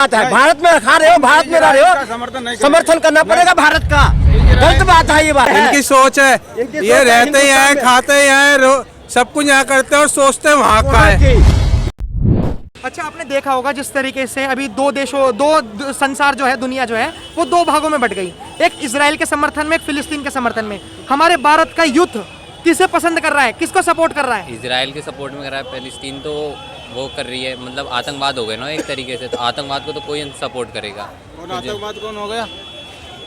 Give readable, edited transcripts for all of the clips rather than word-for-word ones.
भारत में खा रहे हो, भारत में रह रहे हो, समर्थन करना पड़ेगा भारत का। गलत बात है ये बात। इनकी सोच है, ये रहते ही हैं, खाते ही हैं, सब कुछ यहाँ करते हैं और सोचते हैं वहाँ का है। अच्छा, आपने देखा होगा जिस तरीके से अभी दो संसार जो है, दुनिया जो है वो दो भागों में बट गई। एक इजराइल के समर्थन में, एक फिलिस्तीन के समर्थन में। हमारे भारत का यूथ किसे पसंद कर रहा है, किसको सपोर्ट कर रहा है? इजराइल के सपोर्ट में कर रहा है। फिलिस्तीन तो वो कर रही है, मतलब आतंकवाद हो गए ना एक तरीके से, तो आतंकवाद को तो कोई सपोर्ट करेगा। कौन आतंकवाद कौन हो गया?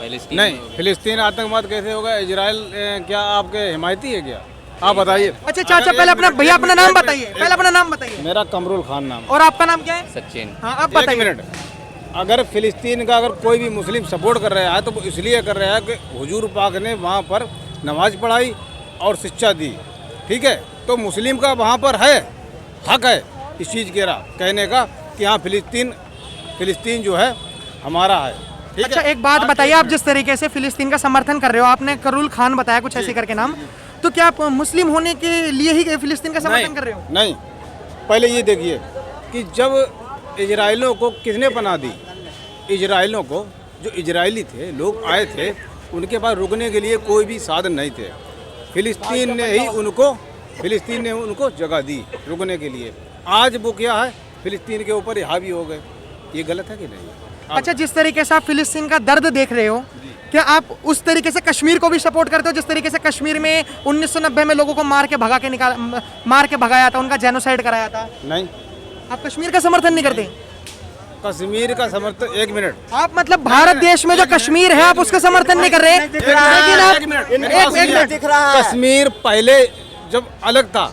फिलिस्तीन नहीं, फिलिस्तीन आतंकवाद कैसे होगा? इजराइल क्या आपके हिमायती है क्या? आप बताइए। अच्छा चाचा, पहले अपना भैया अपना नाम बताइए, पहले अपना नाम बताइए। मेरा कमरुल खान नाम। और आपका नाम क्या है? सचिन। हाँ, आप बताइए। 1 मिनट। अगर फिलिस्तीन का अगर कोई भी मुस्लिम सपोर्ट कर रहा है तो वो इसलिए कर रहा है कि हुजूर पाक ने वहाँ पर नमाज पढ़ाई और शिक्षा दी, ठीक है? तो मुस्लिम का वहाँ पर है हक है इस चीज़ के कहने का कि हाँ फिलिस्तीन जो है हमारा है। ठीक अच्छा, है? एक बात बताइए, आप जिस तरीके से फिलिस्तीन का समर्थन कर रहे हो, आपने करूल खान बताया कुछ ऐसे करके नाम, तो क्या आप मुस्लिम होने के लिए ही फिलिस्तीन का समर्थन कर रहे हो? नहीं, पहले ये देखिए कि जब इजराइलियों को किसने पनाह दी? इजराइलियों को जो इजरायली थे, लोग आए थे, उनके पास रुकने के लिए कोई भी साधन नहीं थे। फिलिस्तीन ने उनको जगह दी रुकने के लिए। आज वो क्या है, फिलिस्तीन के ऊपर हावी हो गए। ये गलत है कि नहीं? अच्छा, जिस तरीके से आप फिलिस्तीन का दर्द देख रहे हो, क्या आप उस तरीके से कश्मीर को भी सपोर्ट करते हो? जिस तरीके से कश्मीर में 1990 में लोगों को मार के भगाया था, उनका जेनोसाइड कराया था। नहीं, आप कश्मीर का समर्थन नहीं करते? कश्मीर का समर्थन 1 मिनट। आप मतलब भारत देश में जो कश्मीर है, आप उसका समर्थन नहीं कर रहे? लेकिन आप एक मिनट दिख रहा है। कश्मीर पहले जब अलग था,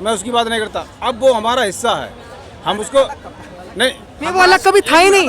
मैं उसकी बात नहीं करता, अब वो हमारा हिस्सा है, हम उसको नहीं। वो अलग कभी था ही नहीं।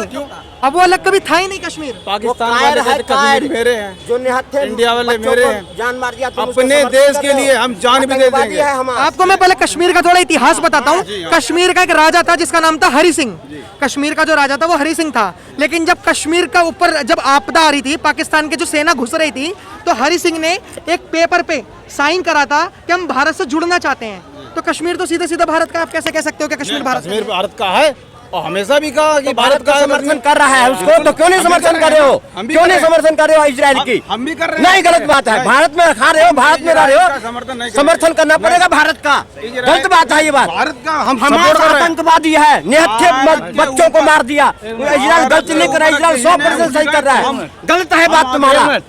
अब वो अलग कभी था ही नहीं कश्मीर। पाकिस्तान वाले कहते कश्मीर मेरे हैं, जो निहत्थे इंडिया वाले मेरे हैं। जान मार दिया, अपने देश के लिए हम जान भी दे देंगे। आपको मैं पहले कश्मीर का थोड़ा इतिहास बताता हूँ। कश्मीर का एक राजा था जिसका नाम था हरि सिंह। कश्मीर का जो राजा था वो हरि सिंह था। लेकिन जब कश्मीर का ऊपर जब आपदा आ रही थी, पाकिस्तान की जो सेना घुस रही थी, तो हरि सिंह ने एक पेपर पे साइन करा था कि हम भारत से जुड़ना चाहते हैं। तो कश्मीर तो सीधा सीधा भारत का, आप कैसे कह सकते हो कि कश्मीर भारत का है? और हमेशा भी कहा कि भारत का समर्थन कर रहा है उसको, तो क्यों नहीं समर्थन कर रहे हो? क्यों नहीं समर्थन कर रहे हो इजराइल की? हम भी कर रहे हैं। नहीं, गलत बात है। भारत में खा रहे हो, भारत में रह रहे हो, समर्थन करना पड़ेगा भारत का। गलत बात है ये बात। भारत का हम हमारा आतंकवादी है, निहत्थे बच्चों को मार दिया। इजराइल गलती नहीं कर रहा, इजराइल 100% सही कर रहा है। गलत है बात तुम्हारा।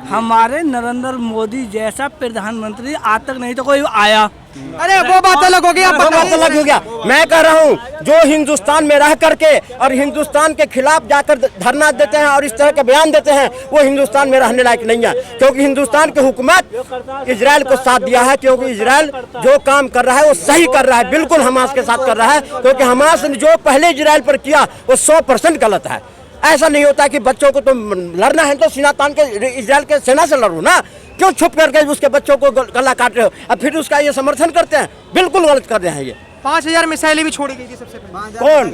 हमारे नरेंद्र मोदी जैसा प्रधानमंत्री आज तक नहीं तो कोई आया। अरे वो बात अलग हो गई, आप बात अलग हो गया। मैं कह रहा हूँ जो हिंदुस्तान में रह करके और हिंदुस्तान के खिलाफ जाकर धरना देते हैं और इस तरह के बयान देते हैं, वो हिंदुस्तान में रहने लायक नहीं है। क्योंकि हिंदुस्तान की हुकूमत इजराइल को साथ दिया है, क्योंकि इजराइल जो काम कर रहा है वो सही कर रहा है, बिल्कुल हमास के साथ कर रहा है। क्योंकि हमास ने जो पहले इजराइल पर किया वो 100% गलत है। ऐसा नहीं होता कि बच्चों को तो लड़ना है तो सीना तान के इजराइल के सेना से लड़ो ना। क्यों छुप करके उसके बच्चों को गला काट रहे हो? अब फिर उसका ये समर्थन करते हैं, बिल्कुल गलत कर रहे हैं ये। 5000 मिसाइलें भी छोड़ी गई थी सबसे पहले। कौन?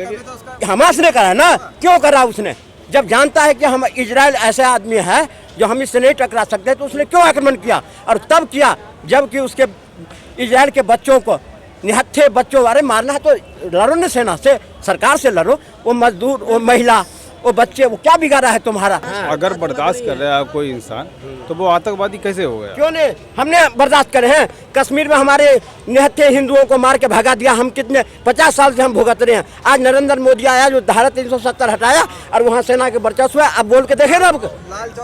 हमास ने करा ना। क्यों करा उसने? जब जानता है कि हम इजराइल ऐसे आदमी है जो हम इससे नहीं टकरा सकते, तो उसने क्यों आक्रमण किया? और तब किया जबकि उसके इजराइल के बच्चों को, निहत्थे बच्चों, अरे मारना है तो लड़ो ना, सेना से, सरकार से लड़ो। वो मजदूर, वो महिला, वो बच्चे, वो क्या बिगाड़ा है तुम्हारा? अगर बर्दाश्त कर रहा है कोई इंसान तो वो आतंकवादी कैसे हो गया? क्यों नहीं? हमने बर्दाश्त करे हैं। कश्मीर में हमारे निहत्थे हिंदुओं को मार के भगा दिया। हम कितने 50 साल से हम भुगत रहे हैं। आज नरेंद्र मोदी आया जो धारा 370 हटाया और वहाँ सेना के वर्चस्व है। अब बोल के देखे ना, अब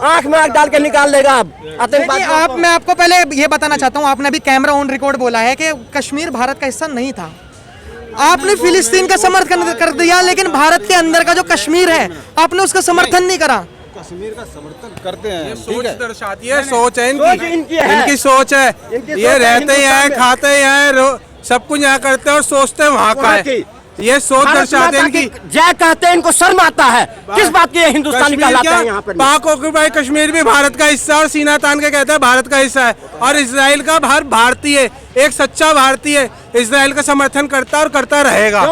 आंख में आंख डाल के निकाल लेगा। अब आतंकवाद। मैं आपको पहले ये बताना चाहता हूँ, आपने अभी कैमरा ऑन रिकॉर्ड बोला है कि कश्मीर भारत का हिस्सा नहीं था। आपने फिलिस्तीन का समर्थन कर दिया, लेकिन भारत के अंदर का जो कश्मीर है आपने उसका समर्थन नहीं करा। कश्मीर का समर्थन करते हैं, ये सोच दर्शाती है, सोच है इनकी है। इनकी सोच है। ये रहते ही हैं, खाते ही हैं, सब कुछ यहाँ करते हैं और सोचते हैं वहाँ का है। ये सोच दर्शाते हैं इनकी। जय कहते हैं, इनको शर्म आता है। किस बात की हिंदुस्तानी कहलाते हैं यहाँ पे? पाक ऑक्यूपाइड कश्मीर भी भारत का हिस्सा और सीना तान के कहते हैं भारत का हिस्सा है। और इजराइल का भारतीय, एक सच्चा भारतीय इजराइल का समर्थन करता और करता रहेगा।